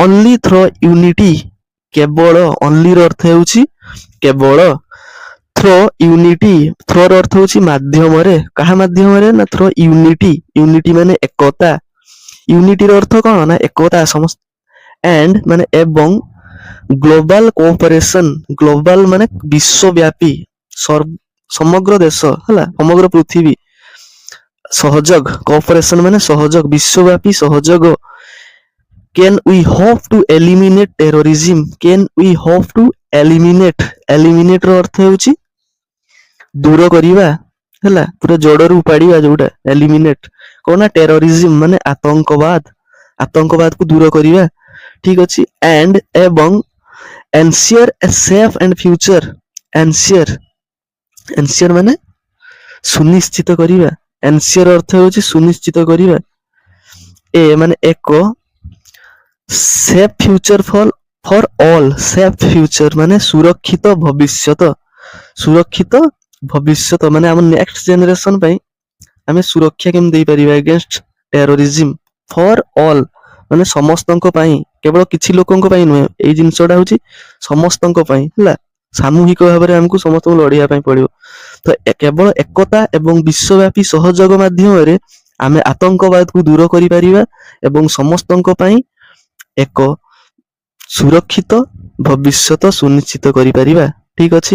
only through unity, କେବଳ only ର ଅର୍ଥ ହେଉଛି କେବଳ, through unity, through ର ଅର୍ଥ ହେଉଛି ମାଧ୍ୟମରେ, କାହା ମାଧ୍ୟମରେ ନା through unity, unity ମାନେ ଏକତା, unity ର ଅର୍ଥ କ'ଣ ନା ଏକତା ସମସ୍ତ, and ମାନେ ଏବଂ ଗ୍ଲୋବାଲ କୋଅପରେସନ, ଗ୍ଲୋବାଲ ମାନେ ବିଶ୍ୱବ୍ୟାପୀ, ସମଗ୍ର ଦେଶ ହେଲା, ସମଗ୍ର ପୃଥିବୀ, ସହଯୋଗ, କୋଅପରେସନ ମାନେ ସହଯୋଗ, ବିଶ୍ୱବ୍ୟାପୀ ସହଯୋଗ, can we hope to eliminate terrorism, can we hope to eliminate, eliminate ର ଅର୍ଥ ହେଉଛି ଦୂର କରିବା ହେଲା, ପୁରା ଜଡ଼ରୁ ଉପାଡ଼ିବା ଯୋଉଟା eliminate, କ'ଣ ନା terrorism ମାନେ ଆତଙ୍କବାଦ, ଆତଙ୍କବାଦକୁ ଦୂର କରିବା, ଠିକ ଅଛି, and ଏବଂ ensure a safe and future, ensure, ensure ମାନେ ସୁନିଶ୍ଚିତ କରିବା, ensure ଅର୍ଥ ହେଉଛି ସୁନିଶ୍ଚିତ କରିବା, ଏ ମାନେ ଏକ, safe future for all, safe future ମାନେ ସୁରକ୍ଷିତ ଭବିଷ୍ୟତ, ସୁରକ୍ଷିତ ଭବିଷ୍ୟତ ମାନେ ଆମ ନେକ୍ସଟ ଜେନେରେସନ ପାଇଁ ଆମେ ସୁରକ୍ଷା କେମିତି ଦେଇପାରିବା against terrorism, for all ମାନେ ସମସ୍ତଙ୍କ ପାଇଁ, କେବଳ କିଛି ଲୋକଙ୍କ ପାଇଁ ନୁହେଁ, ଏଇ ଜିନିଷଟା ହେଉଛି ସମସ୍ତଙ୍କ ପାଇଁ ହେଲା, ସାମୂହିକ ଭାବରେ ଆମକୁ ସମସ୍ତଙ୍କୁ ଲଢିବା ପାଇଁ ପଡିବ, ତ କେବଳ ଏକତା ଏବଂ ବିଶ୍ୱବ୍ୟାପୀ ସହଯୋଗ ମାଧ୍ୟମରେ ଆମେ ଆତଙ୍କବାଦକୁ ଦୂର କରିପାରିବା ଏବଂ ସମସ୍ତଙ୍କ ପାଇଁ ଏକ ସୁରକ୍ଷିତ ଭବିଷ୍ୟତ ସୁନିଶ୍ଚିତ କରିପାରିବା, ଠିକ ଅଛି।